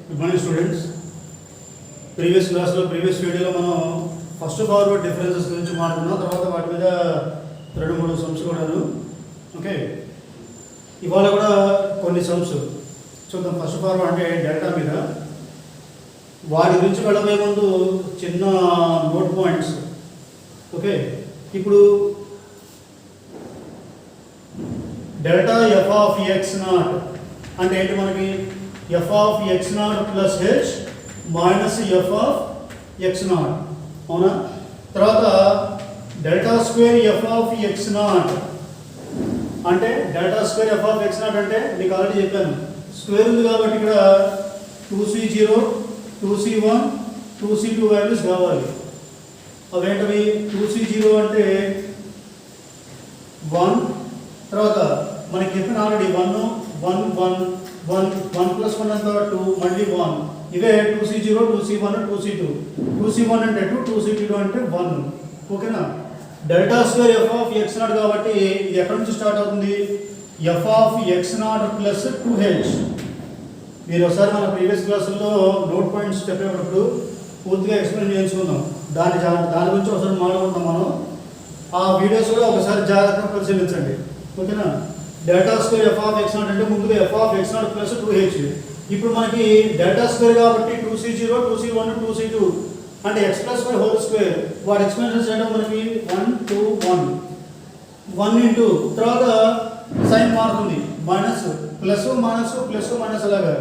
Good morning students. Previous వీడియోలో మనం first forward differences గురించి మాట్లాడుకున్నాం. తర్వాత వాటి మీద 2-3 సమ్స్ కూడాను. ఓకే, ఇవాళ కూడా కొన్ని సమ్స్ చూద్దాం. ఫస్ట్ ఫార్వర్డ్ అంటే డెల్టా మీద. వాటి గురించి వెళ్ళబోయే ముందు చిన్న నోట్ పాయింట్స్. ఓకే, ఇప్పుడు delta f of x naught అంటే ఏంటి? మనకి f of x naught plus h minus f of x naught, అవునా? తర్వాత delta square f of x naught అంటే delta square f of x naught అంటే మీకు already చెప్పాను, స్క్వేర్ ఉంది కాబట్టి ఇక్కడ 2c0 2c1 2c2 వాల్యూస్ కావాలి. అవేంటవి? 2c0 అంటే 1, తర్వాత మనకి చెప్పిన ఆల్రెడీ 1 1 1 1 1 ప్లస్ 1 అంతా 2, మళ్ళీ 1. ఇవే 2c0 2c1 2c2. 2c1 అంటే 2, 2c2 అంటే 1. ఓకేనా? Delta square f of x not కాబట్టి ఇది ఎక్కడి నుంచి స్టార్ట్ అవుతుంది? F of x naught plus 2h. మీరు ఒకసారి మన ప్రీవియస్ క్లాసుల్లో నోట్ పాయింట్స్ చెప్పేటప్పుడు పూర్తిగా ఎక్స్ప్లెయిన్ చేయించుకుందాం. దాని గురించి ఒకసారి మాట్లాడుకుంటాం మనం. ఆ వీడియోస్ కూడా ఒకసారి జాగ్రత్తగా పరిశీలించండి. ఓకేనా? Delta square f of x naught అంటే ముందుగా F of x naught plus 2h. ఇప్పుడు మనకి డెల్టా స్క్వేర్ కాబట్టి 2c0 2c1 2c2 అంటే x plus y whole square. వాటి ఎక్స్ప్లెనేషన్ చేయడం మనకి 1 2 1 ఇంటూ తర్వాత సైన్ మారుతుంది, minus plus minus plus minus. అలాగా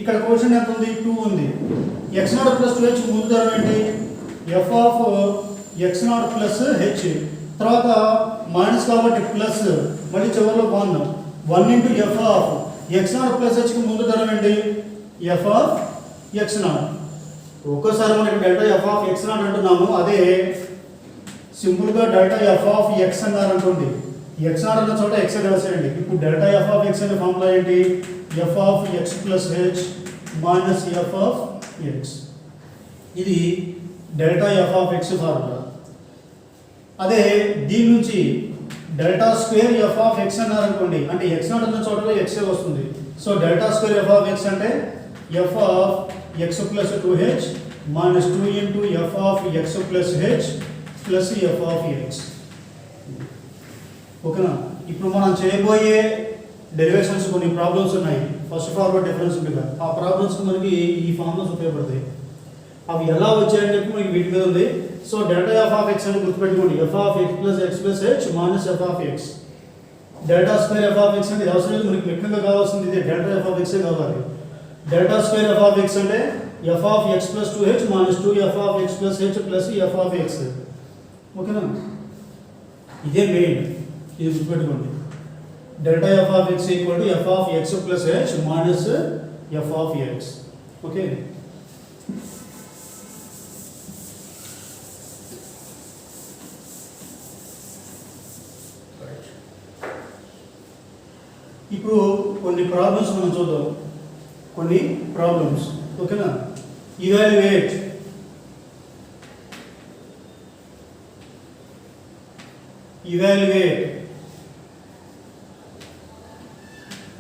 ఇక్కడ క్వశ్చన్ ఎంత ఉంది? 2 ఉంది. ఎక్స్ నాట్ ప్లస్ 2h ముందు తరం ఏంటి? F of x naught plus h, తర్వాత మైనస్ కాబట్టి ప్లస్, మళ్ళీ చివరిలో 1 into f of x naught plus హెచ్కి ముందు తరం ఏంటి? F of x naught. ఒక్కోసారి మనకి delta f of x naught అంటున్నాము, అదే సింపుల్గా డెల్టా ఎఫ్ ఆఫ్ ఎక్స్ అన్నారు అనుకోండి. ఎక్స్ నాట్ అన్న చోట ఎక్స్ రాసేయండి. ఇప్పుడు డెల్టా ఎఫ్ ఆఫ్ ఎక్స్ అనే ఫార్ములా ఏంటి? F of x plus h minus f of x. ఇది delta f of x formula. అదే దీని నుంచి delta square f of x అన్నారు అనుకోండి, అంటే ఎక్స్ నాట్ అన్న చోటలో ఎక్సే వస్తుంది. So delta square f of x అంటే f of x plus 2h minus 2 into f of x plus h plus f of x. ఓకేనా? ఇప్పుడు మనం చేయబోయే డెరివేషన్స్ కొన్ని ప్రాబ్లమ్స్ ఉన్నాయి ఫస్ట్ ఫార్వర్డ్ డిఫరెన్స్ మీద. ఆ ప్రాబ్లమ్స్ మనకి ఈ ఫార్ములాస్ ఉపయోగపడతాయి. అవి ఎలా వచ్చాయని చెప్పి మనకి వీటి మీద ఉంది. So delta f of X అని గుర్తుపెట్టుకోండి. F of x plus h minus f of x. Delta square f of x అంటే అవసరం లేదు, మనకి ముఖ్యంగా కావాల్సింది ఇదే, డెల్టా ఎఫ్ ఆఫ్ ఎక్సే కావాలి. Delta square f of x అంటే f of x plus 2h minus 2 f of x plus h plus f of x. ఓకేనా? ఇదే మెయిన్, ఇది గుర్తుపెట్టుకోండి. Delta f of x equal to f of x plus h minus f of x. Okay, ఇప్పుడు కొన్ని problems మనం చూద్దాం. కొన్ని problems. ఓకేనా? ఇవాల్యుయేట్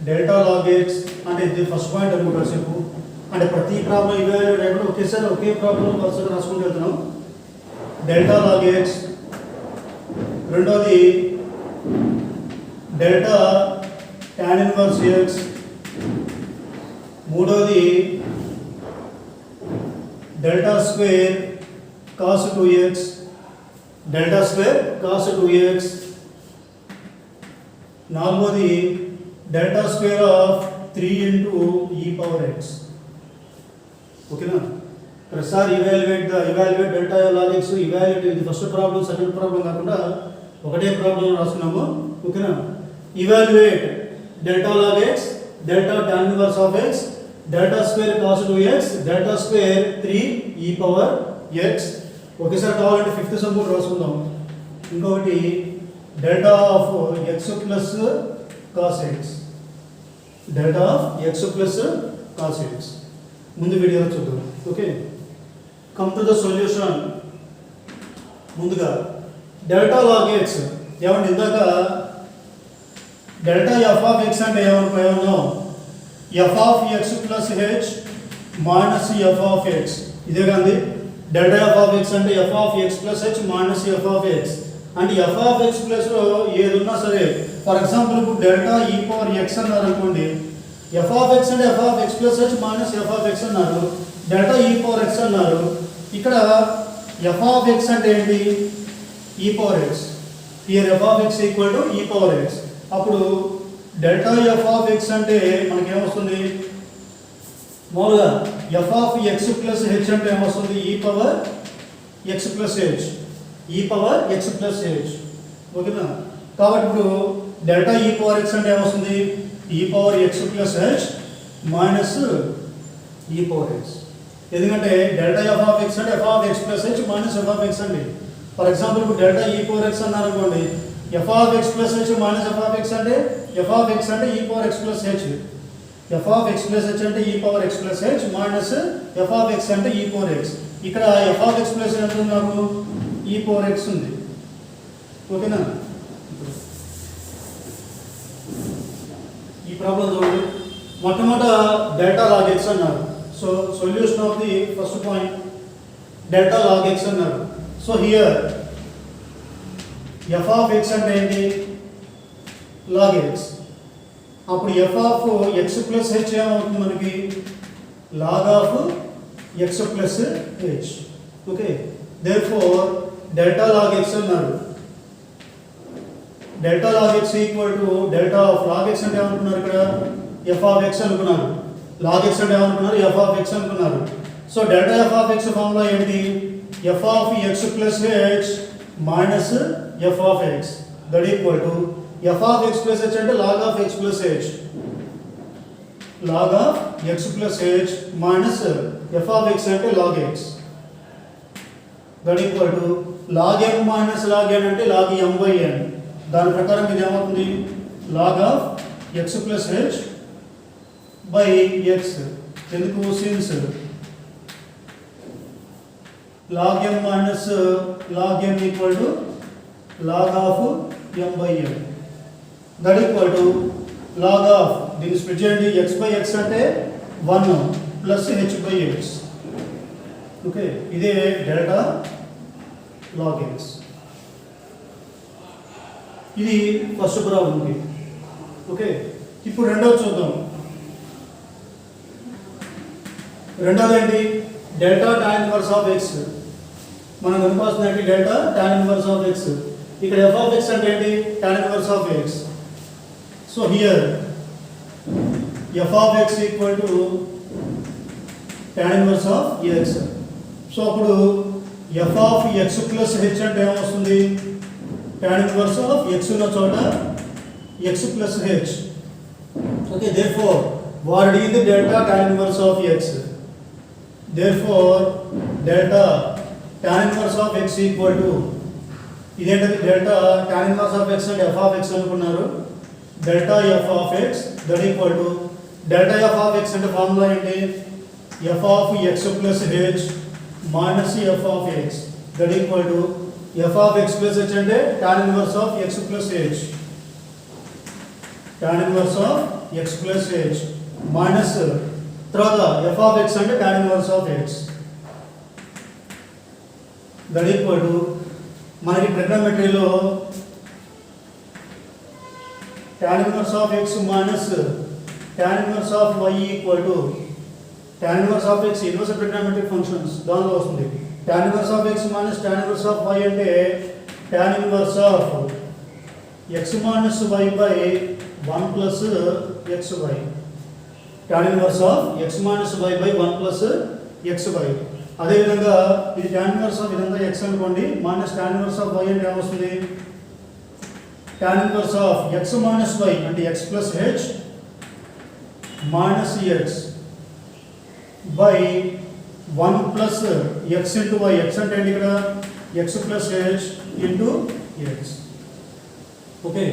డెల్టా లాగ్ ఎక్స్ అంటే ఇది ఫస్ట్ పాయింట్ అనుకుంటారు చెప్పు. అంటే ప్రతి ప్రాబ్లం ఇవాల్యుయేట్ అయినప్పుడు ఒకేసారి ఒకే ప్రాబ్లం వరుసగా రాసుకుంటూ వెళ్తున్నాం. Delta log x. రెండోది డెల్టా tan ఇన్వర్స్ ఎక్స్. మూడోది delta square cos 2x, delta square cos 2x. నాలుగోది delta square of 3 into e power x. ఓకేనా? ప్రతిసారి evaluate delta log x. Evaluate ఇది ఫస్ట్ ప్రాబ్లం, సెకండ్ ప్రాబ్లం కాకుండా ఒకటే problem రాసుకున్నాము. ఓకేనా? Evaluate delta log x, delta tan inverse of x, delta square cos 2x, delta square 3 e power X. ఒకేసారి కావాలంటే fifth sum కూడా రాసుకుందాం. ఇంకొకటి delta of x plus cos x, delta of x plus cos x. ముందు వీడియోలో చూద్దాం. Okay, come to the solution. ముందుగా delta log x. ఏమంటే ఇందాక డెల్టా ఎఫ్ ఆఫ్ ఎక్స్ అంటే ఏమనుకున్నాం? F of x plus h minus f of x. ఇదే కాండి delta f of x అంటే f of x plus h minus f of x. అంటే f of x plus లో ఏది ఉన్నా సరే, ఫర్ ఎగ్జాంపుల్ ఇప్పుడు డెల్టా e పవర్ x అన్నారు అనుకోండి, f of x అంటే f of x plus h minus f of x అన్నారు, డెల్టా e పవర్ x అన్నారు. ఇక్కడ f of x అంటే ఏంటి? e power x. Here f of x equal to e power x. అప్పుడు delta f of x అంటే మనకి ఏమొస్తుంది? మామూలుగా f of x plus h అంటే ఏమొస్తుంది? e power x plus h. e power x plus h. ఓకేనా? కాబట్టి ఇప్పుడు డెల్టా e పవర్ x అంటే ఏమొస్తుంది? e power x plus h minus e power x. ఎందుకంటే డెల్టా f of x అంటే f of x plus h minus f of x అండి. For example ఇప్పుడు delta e power x అన్నారు అనుకోండి, f of x plus h minus f of x అంటే f of x అంటే e power x plus h. f of x plus h అంటే e power x plus h minus f of x అంటే e power x. ఇక్కడ f of x plus ఎంత ఉంది? నాకు e power x ఉంది. ఓకేనా? ఈ ప్రాబ్లం చూడండి. మొట్టమొదట డెల్టా లాగ్ x అన్నారు. So solution of the first point delta log x అన్నారు. So here f of x అంటే ఏంటి? Log x. అప్పుడు f of x plus h ఏమవుతుంది మనకి? Log of x plus h. Okay, therefore delta log x అన్నారు. Delta log x equal to delta of log x అంటే ఏమనుకున్నారు? ఇక్కడ f of x అనుకున్నారు. లాగ్ x అంటే ఏమనుకున్నారు? f of x అనుకున్నారు. So delta f of x formula ఏంటి? f of x plus h minus f of x that equal to f of x plus h అంటే log of x plus h. log of x plus h minus f of x అంటే log x that equal to log m minus log n అంటే log m by n. దాని ప్రకారం ఇది ఏమవుతుంది? log of x plus h by x. ఎందుకు? Since log m minus log n equal to log of m by n. That equal to log of దీన్ని split చేయండి. x by x అంటే 1 plus h by x. Okay, ఇదే delta log x. ఇది first ప్రాబ్లంకి. Okay, ఇప్పుడు రెండోది చూద్దాం. రెండోది ఏంటి? Delta tan inverse of x. మనం కనుకోవాల్సింది ఏంటి? Delta tan inverse of x. ఇక్కడ f of x అంటే ఏంటి? tan inverse of x. So here f of x equal to tan inverse of x. So అప్పుడు f of x plus h అంటే ఏమొస్తుంది? tan inverse of x ఉన్న చోట x plus h. Okay, therefore what is the delta tan inverse of x? Therefore delta tan inverse of x equal to ఇదేంటది? Delta tan inverse of x అంటే f of x అనుకున్నారు. Delta f of x that equal to delta f of x అంటే formula ఏంటి? f of x plus h minus f of x that equal to f of x plus h అంటే tan inverse of x plus h. tan inverse of x plus h minus తర్వాత f of x అంటే tan inverse of x that equal to మనకి ట్రిగ్నోమెట్రీలో tan inverse of x minus tan inverse of y equal to tan inverse of x inverse trigonometric functions దానిలో వస్తుంది. tan inverse of x minus tan inverse of y అంటే tan inverse of x minus y by 1 plus xy. tan inverse of x minus y by 1 plus xy. అదే విధంగా ఇది tan inverse of ఇదంతా x అనుకోండి, minus tan inverse of y అంటే ఏమొస్తుంది? tan inverse of x minus y అంటే x plus h minus x by 1 plus x into y. x అంటే ఏంటి ఇక్కడ? x plus h into x. Okay,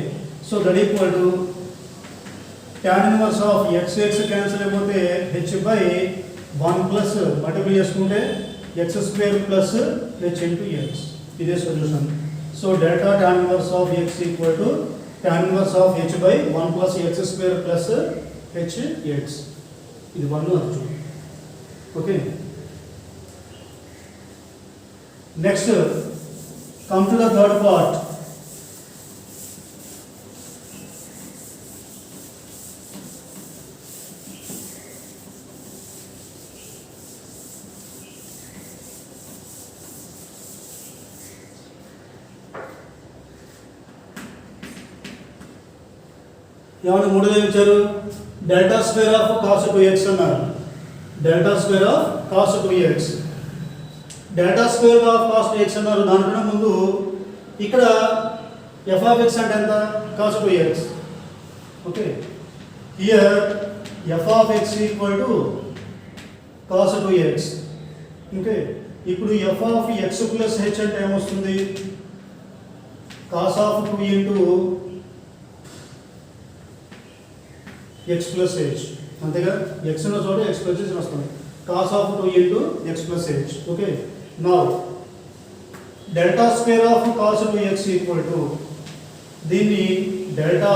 so that equal to tan inverse of x cancel అయిపోతే h by 1 plus multiply చేసుకుంటే x square plus h into x. ఇదే solution. So delta tan inverse of x equal to tan inverse of h by 1 plus x square plus h x. ఇది 1 అది చూడండి. Okay, next come to the third part. ఏమన్నా మూడోది ఇచ్చారు, delta square of cos 2x అన్నారు. Delta square of cos 2x, delta square of cos 2x అన్నారు. దానికన్నా ముందు ఇక్కడ ఎఫ్ ఆఫ్ ఎక్స్ అంటే ఎంత, cos 2x. Okay, here f of x equal to cos 2x. Okay, ఇప్పుడు f of x plus h అంటే ఏమొస్తుంది, cos of 2 into x plus h. అంతేగా, ఎక్స్ ఉన్న చోట ఎక్స్ ప్లస్ హెచ్ వస్తుంది. Cos of 2 into x plus h. Okay, now delta square of cos 2x equal to దీన్ని delta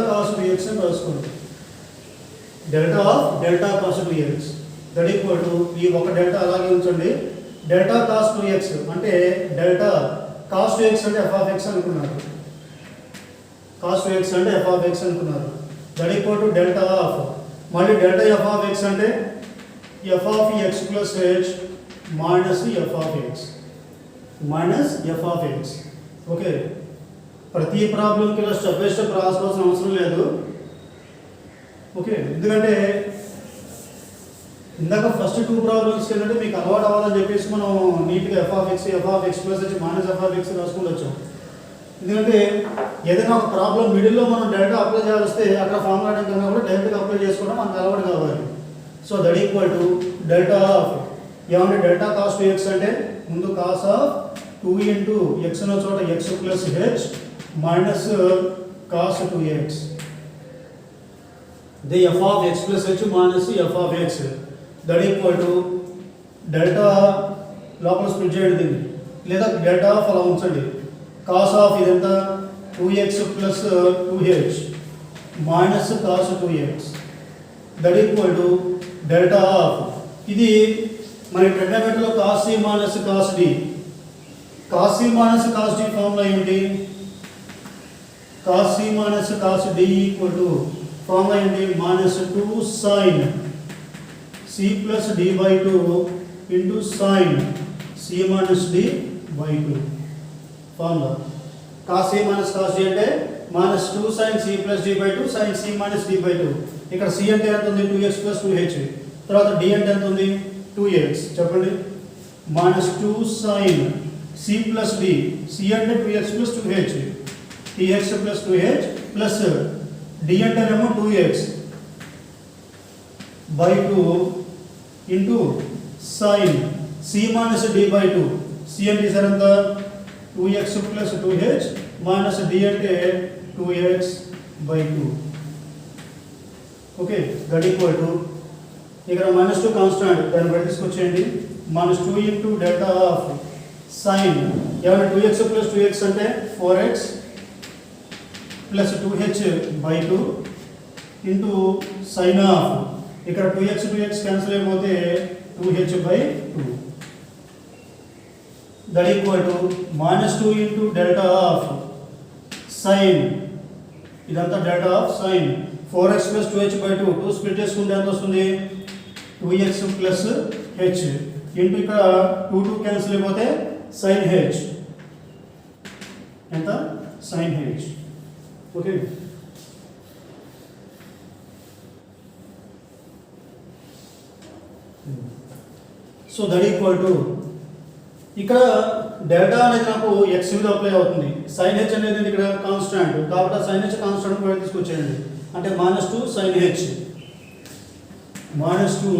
cos 2x అని రాసుకోండి. Delta cos 2x that equal to ఈ ఒక delta అలాగే ఉంచండి. డెల్టా కాస్ 2x అంటే delta cos 2x అంటే f of X అనుకున్నారు. కాస్ 2x అంటే ఎఫ్ ఆఫ్ ఎక్స్ అనుకున్నారు. That equal to delta of, మళ్ళీ డెల్టా ఎఫ్ ఆఫ్ ఎక్స్ అంటే f of x plus h minus f of x. Okay, ప్రతి ప్రాబ్లంకి ఇలా స్టెప్ బై స్టెప్ రాసుకోవాల్సిన అవసరం లేదు. ఓకే, ఎందుకంటే ఇందాక ఫస్ట్ 2 ప్రాబ్లమ్స్కి ఏంటంటే మీకు అలవాటు అవ్వాలని చెప్పేసి మనం నీట్గా F of x plus h minus f of X రాసుకుంటూ వచ్చాం. ఎందుకంటే ఏదైనా ఒక ప్రాబ్లం మిడిల్లో మనం డైరెక్ట్ అప్లై చేయాలి వస్తే అక్కడ ఫార్ములా కన్నా కూడా డైరెక్ట్గా అప్లై చేసుకోవడం మనకు అలవాటు కావాలి. So that equal to delta of, ఏమంటే డెల్టా కాస్ 2x అంటే ముందు కాస్ ఆఫ్ 2 ఇంటూ ఎక్స్ ఉన్న చోట x plus h minus cos 2x. The F of x plus h minus f of X that equal to delta లోపల split చేయండి దీన్ని, లేదా delta of అలా ఉంచండి. కాస్ ఆఫ్ ఇదంతా 2x plus 2h minus cos 2x that equal to delta of. ఇది మన ట్రిగ్నోమెట్రీలో cos c minus cos d. Cos c minus cos d formula ఏంటి, cos c minus cos d equal to formula ఏంటి, minus 2 sine C plus D by 2 into sine C minus D by 2 formula. Cos c minus cos D అంటే minus 2 sine C plus D by 2 sine C minus D by 2. ఇక్కడ C అంటే ఎంత ఉంది, 2x plus 2h. తర్వాత D అంటే ఎంత ఉంది, 2x. చెప్పండి, minus 2 sine C plus d, c అంటే 2x plus 2h, tx plus 2h plus d అంటేనేమో 2x by 2 into sine C minus D by 2. C అంటే సార్ ఎంత, 2x plus 2h minus d అంటే 2x by 2. Okay, that equal to ఇక్కడ minus 2 constant, దాన్ని బయట తీసుకొచ్చేయండి. Minus 2 into delta of sine, ఏమంటే 2x plus 2x అంటే 4x plus 2h by 2 into sine of, ఇక్కడ 2x క్యాన్సిల్ అయిపోతే 2h by 2 that equal to minus 2 into delta of sine, ఇదంతా delta of sine 4x plus 2h by 2. 2 split చేసుకుంటే ఎంత వస్తుంది, 2x plus h into ఇక్కడ 2 cancel అయిపోతే sine h, ఎంత sine h. Okay, so that equal to ఇక్కడ delta అనేది నాకు ఎక్స్ విలువ అప్లై అవుతుంది. సైన్ హెచ్ అనేది ఇక్కడ కాన్స్టాంట్ కాబట్టి సైన్ హెచ్ కాన్స్టాంట్ బయట తీసుకొచ్చేయండి. అంటే minus 2 sine h, minus 2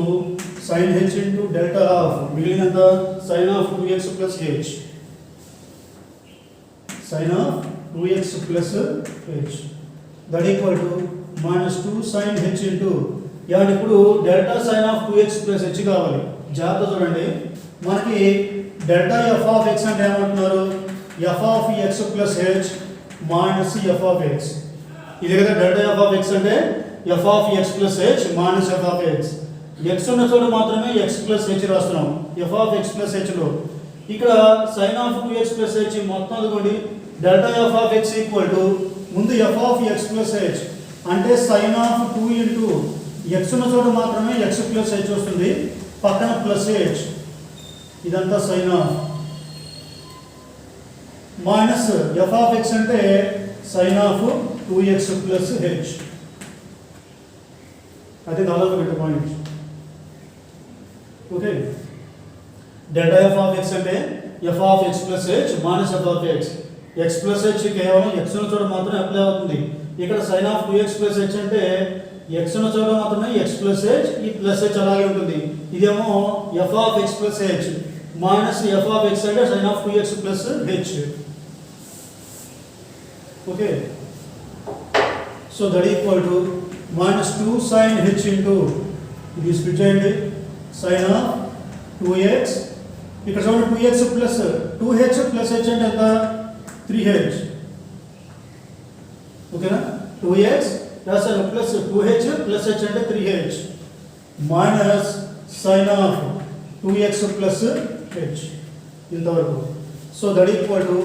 sine h into delta of మిగిలినంత sine of 2x plus h, sine of 2x plus h that equal to minus 2 sine h into, yani ఇప్పుడు delta sine of 2x plus h కావాలి. జాగ్రత్త చూడండి, మనకి delta f of x అంటే ఏమంటున్నారు, F of x plus h minus f of x. ఇది కదా delta f of x అంటే f of x plus h minus f of X. x ఉన్న చోట మాత్రమే x ప్లస్ h రాస్తున్నాం f of x plus h లో. ఇక్కడ sin of 2x plus h మొత్తం అనుకోండి delta f of x equal to ముందు f of x plus h అంటే sin ఆఫ్ 2 ఇంటూ x ఉన్న చోట మాత్రమే x ప్లస్ h వస్తుంది, పక్కన ప్లస్ h, ఇదంతా sin of minus f of x అంటే sin of 2x plus h. అది నాలుగు bit point. Okay, delta f of x అంటే f of x plus h minus f of x. x plus h కేవలం x ఉన్న చోట మాత్రమే apply అవుతుంది. ఇక్కడ sin of 2x plus h అంటే x ఉన్న చోట మాత్రమే x ప్లస్ h, ఈ ప్లస్ h అలాగే ఉంటుంది. ఇదేమో f of x plus h minus f of x అంటే sin of 2x plus h. Okay, so that equal to minus 2 sin h into ఇది స్ప్లిట్ చేయండి sin ఆఫ్ 2x. ఇక్కడ చూడండి 2x plus 2h plus h అంటే ఎంత 3h. ఓకేనా, 2x రాసాను plus 2h plus h అంటే 3h minus sin of 2x plus h ఇంతవరకు. So that equal to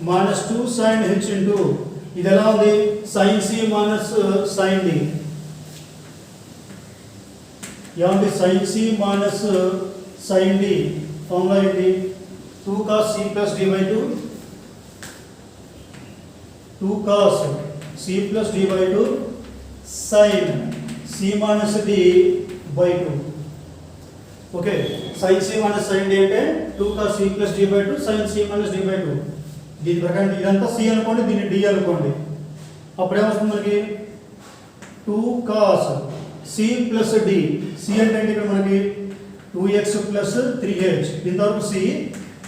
minus 2 sin h into ఇది ఎలా ఉంది sin c minus sin d. ఏమంటే sin c minus sin d formula ఏంటి 2 cos c plus d by 2, 2 cos c plus d by 2 sin c minus d by 2. Okay, sin c minus sin d అంటే 2 cos c plus d by 2 sin c minus d by 2. దీని ప్రకారం ఇదంతా c అనుకోండి, దీన్ని d అనుకోండి. అప్పుడు ఏమొస్తుంది మనకి 2 cos c plus d. c అంటే ఇక్కడ మనకి 2x ప్లస్ 3h, ఇంతవరకు c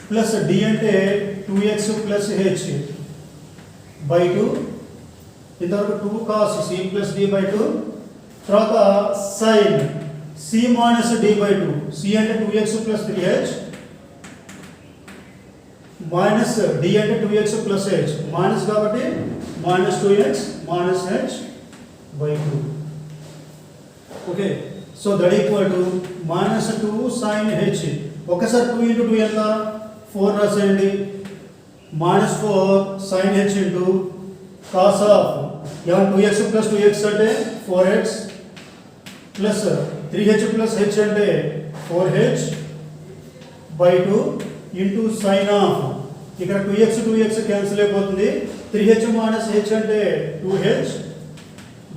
ప్లస్ d అంటే 2x ప్లస్ h బై 2, ఇంతవరకు 2 cos c plus d by 2. తర్వాత sin c minus d by 2, c అంటే 2x plus 3h minus d అంటే 2x plus h, minus కాబట్టి minus 2x minus h by 2. Okay, so that equal to minus 2 sin h. ఒకసారి 2 ఇంటూ 2 ఎంత 4 రాసేయండి, minus 4 sin h into cos of 2x plus 2x అంటే 4x plus 3h plus h అంటే 4h by 2 into sin of ఇక్కడ 2x cancel అయిపోతుంది, 3h minus h అంటే 2h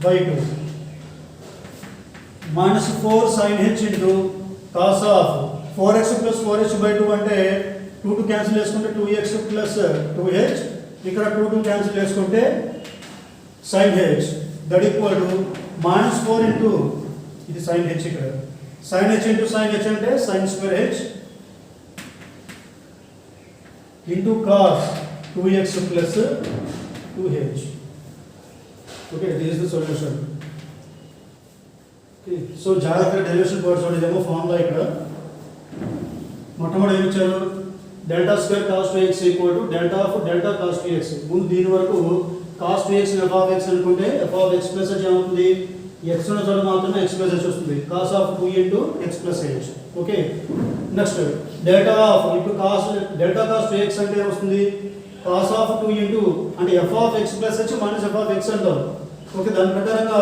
by 2 minus 4 sin h into cos of 4x plus 4h by 2 అంటే 2 cancel చేసుకుంటే 2x plus 2h, ఇక్కడ 2 cancel చేసుకుంటే sin h. That equal to minus 4 into ఇది sin h, ఇక్కడ sin h into sin h అంటే sin square h into cos 2x plus 2h. Okay, this is the solution. So జాగ్రత్తగా derivation part చూడండి, ఇదేమో formula. ఇక్కడ మొట్టమొదటి ఏమి ఇచ్చారు delta square cos 2x equal to delta of delta cos 2x. ముందు దీని వరకు cos 2x f of x అనుకుంటే f of x plus h ఏమవుతుంది x ఉన్న చోట మాత్రమే x ప్లస్ h వస్తుంది, cos of 2 into x plus h. Okay, next delta of ఇప్పుడు కాస్ డెల్టా కాస్ 2x అంటే ఏమొస్తుంది కాస్ ఆఫ్ 2 ఇంటూ అంటే f of x plus h minus f of x అంటారు. ఓకే, దాని ప్రకారంగా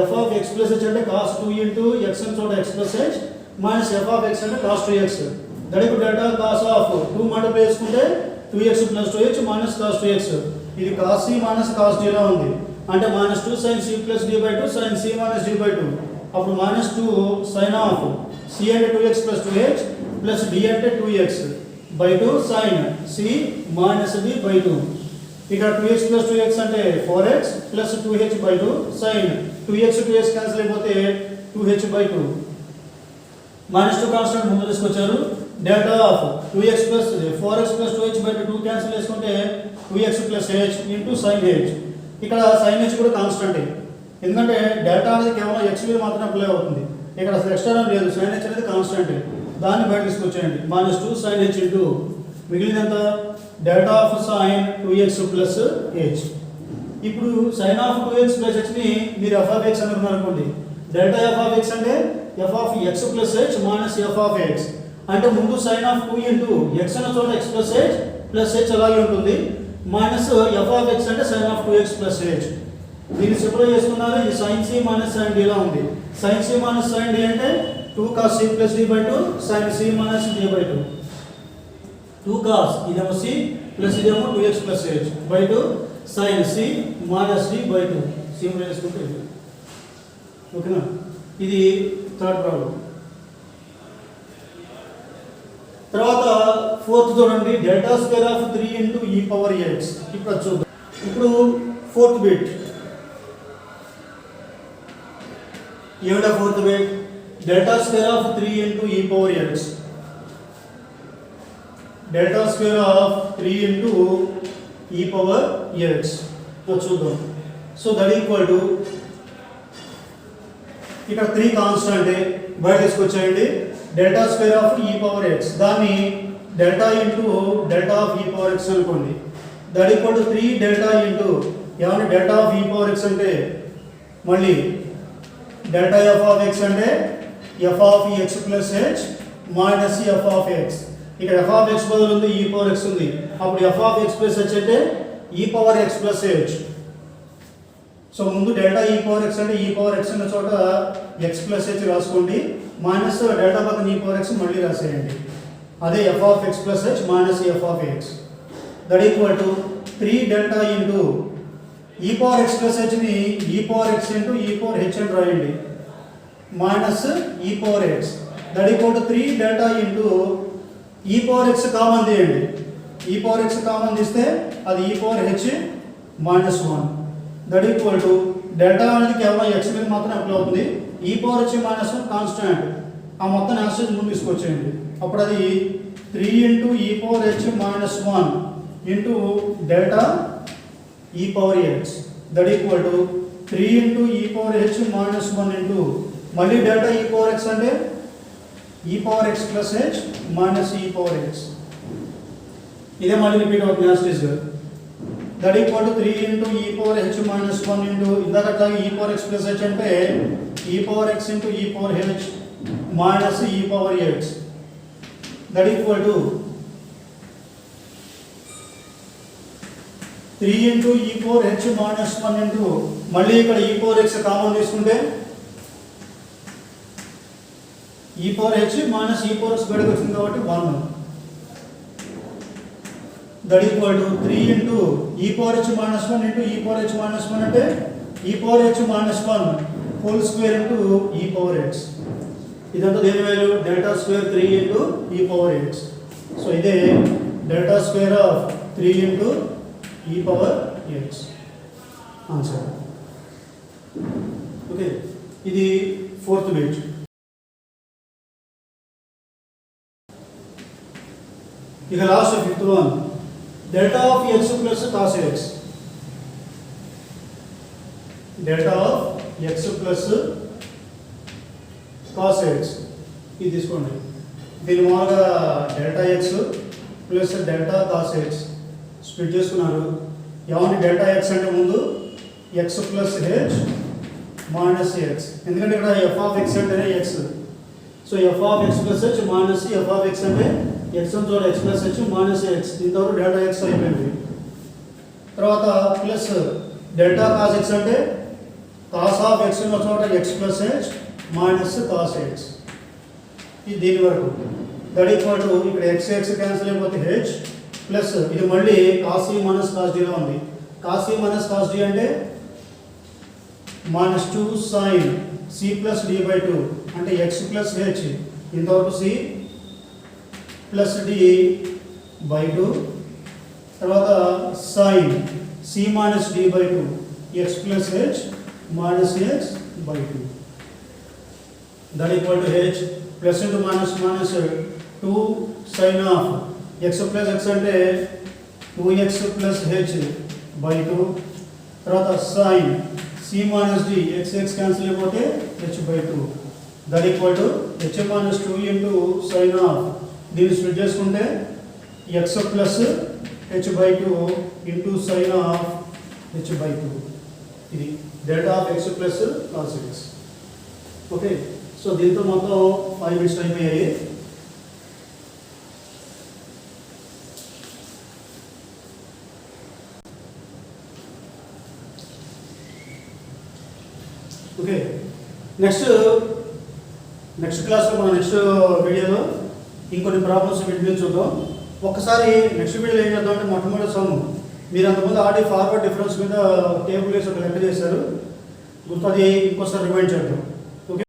f of x plus h అంటే cos 2 into x అని చోట x plus h minus f of x అంటే కాస్ 2x. దడికు డెల్టా కాస్ ఆఫ్ 2 మల్టిప్లై చేసుకుంటే 2x plus 2h minus cos 2x. ఇది cos c minus cos d లా ఉంది, అంటే minus 2 sin c plus d by 2 sin c minus d by 2. అప్పుడు minus 2 sin of c అంటే 2x plus 2h plus d అంటే 2x by 2 sin c minus d by 2. ఇక్కడ 2x plus 2x అంటే 4x plus 2h by 2 sin 2x cancel అయిపోతే 2h by 2. Minus 2 constant ముందు తీసుకొచ్చారు, delta of 2x plus 4x plus 2h by 2 cancel చేసుకుంటే 2x plus h into sin h. ఇక్కడ sin h కూడా constant, ఎందుకంటే delta అనేది కేవలం x విలువ మాత్రమే అప్లై అవుతుంది, ఇక్కడ అసలు ఎక్స్ట్రా లేదు, sin h అనేది కాన్స్టెంట్. దాన్ని బయట తీసుకొచ్చేయండి, మైనస్ 2 sin h ఇంటూ మిగిలినంత delta of sin 2x plus h. ఇప్పుడు sin of 2x plus h ని మీరు f ఆఫ్ x అనుకున్నారు అనుకోండి, డెల్టా ఎఫ్ ఆఫ్ ఎక్స్ అంటే f of x plus h minus f of x అంటే ముందు sign of 2 into X అన్న చోట ఎక్స్ ప్లస్ హెచ్ అలాగే ఉంటుంది మైనస్ ఎఫ్ ఆఫ్ ఎక్స్ అంటే sine of 2x plus h. దీన్ని సింప్లిఫై చేసుకున్నారు. ఇది sine C minus sine d లా ఉంది. Sine C minus sine d అంటే 2 cos c plus d by 2 sine C minus d by 2 2 cos ఇదేమో c plus ఇదేమో 2x plus h by 2 sine C minus d by 2 simplify చేసుకుంటే ఇది ఓకేనా. ఇది third problem. తర్వాత ఫోర్త్ చూడండి delta square of 3 into e power x. ఇప్పుడు చూద్దాం. ఇప్పుడు ఫోర్త్ బిట్ ఏమిటా fourth bit delta square of 3 into e power x. Delta square of 3 into e power x చూద్దాం. సో దట్ ఈక్వల్ టు ఇక్కడ 3 constant బయట తీసుకొచ్చేయండి. Delta square of e power x దాన్ని delta into delta of e power x అనుకోండి. That equal to 3 delta into ఏమన్నా delta of e power x అంటే మళ్ళీ delta f of x అంటే f of x plus h minus f of X. ఇక్కడ F of X బదులు ఉంది ఈ power X ఉంది. అప్పుడు F of x plus h అంటే e power x plus H. So ముందు డెల్టా ఈ పవర్ ఎక్స్ అంటే ఈ పవర్ ఎక్స్ ఉన్న చోట ఎక్స్ ప్లస్ హెచ్ రాసుకోండి మైనస్ డెల్టా పక్కన ఈ పవర్ ఎక్స్ మళ్ళీ రాసేయండి. అదే F of x plus h minus f of X that equal to 3 delta into e power x plus హెచ్ని ఈ power x into e power H అని రాయండి minus e power x that equal to 3 delta into e power X common తీయండి. ఈ power X common తీస్తే అది ఈ power h minus 1 that equal to delta అనేది కేవలం ఎక్స్ మీద మాత్రం అప్లై అవుతుంది. ఈ పవర్ హెచ్ మైనస్ 1 కాన్స్టాంట్ ఆ మొత్తం యాసిడ్ ముందు తీసుకొచ్చేయండి. అప్పుడు అది 3 into e power h minus 1 into delta e power x that equal to 3 into e power h minus 1 into మళ్ళీ డెల్టా ఈ పవర్ ఎక్స్ అంటే e power x plus h minus e power x. ఇదే మళ్ళీ repeat అవుతుంది యాసిడ్ that equal to 3 into e power h minus 1 into ఇందాక అట్లాగే e power x plus h అంటే e power x into e power h minus e power x that equal to 3 into e power h minus 1 into మళ్ళీ ఇక్కడ ఈ power X common తీసుకుంటే ఈ power h minus e power X బయటకు వచ్చింది కాబట్టి 1 that equal to 3 into e power h minus 1 into e power h minus 1 అంటే e power h minus 1 whole square into e power X. ఇదంతా దేని value delta square 3 into e power X. So ఇదే delta square of 3 into e power X answer. Okay ఇది fourth bit. ఇక last fifth one delta of x plus cos x. Delta of x plus cos X ఇది తీసుకోండి. దీని మామూలుగా delta X plus delta cos X split చేసుకున్నారు. ఏమంటే delta X అంటే ముందు X plus h minus X ఎందుకంటే ఇక్కడ ఎఫ్ ఆఫ్ ఎక్స్ అంటేనే X. So F of x plus h minus f of x అంటే ఎక్స్ అని చూడ X plus h minus X ఇంతవరకు డెల్టా ఎక్స్ అయిపోయింది. తర్వాత ప్లస్ డెల్టా కాస్ ఎక్స్ అంటే కాస్ ఆఫ్ ఎక్స్ ఉన్న చోట x plus h minus cos X ఇది దీని వరకు దట్ ఈక్వల్ టు ఇక్కడ ఎక్స్ ఎక్స్ క్యాన్సిల్ అయిపోతే హెచ్ ప్లస్ ఇది మళ్ళీ కాస్ ఈ మైనస్ కాస్ డీలో ఉంది. కాస్ ఈ మైనస్ కాస్ డి అంటే minus 2 sine C plus D by 2 అంటే ఎక్స్ ప్లస్ హెచ్ ఇంతవరకు సి ప్లస్ డి బై 2 తర్వాత sine C minus D by 2 x plus h minus x by 2 that equal to h plus into minus minus 2 sine of x plus x అంటే 2x plus h by 2 తర్వాత sine C minus D x x cancel అయిపోతే H by 2 that equal to H minus 2 into sine of దీన్ని split చేసుకుంటే X plus h by 2 into sine of H by 2 ఇది delta of x plus cos X. Okay, so దీంతో మొత్తం 5 bits అయిపోయాయి. Okay, next క్లాస్లో మనం next వీడియోలో ఇంకొన్ని ప్రాబ్లమ్స్ వీటి మీద చూద్దాం. ఒక్కసారి నెక్స్ట్ వీడియోలో ఏం చేద్దాం అంటే మొట్టమొదటి సమ్ మీరు అంతకుముందు ఆల్రెడీ ఫార్వర్డ్ డిఫరెన్స్ మీద టేబుల్ వేసి ఒక లెక్క చేశారు, గుర్తు అది ఇంకోసారి రిమైండ్ చేద్దాం.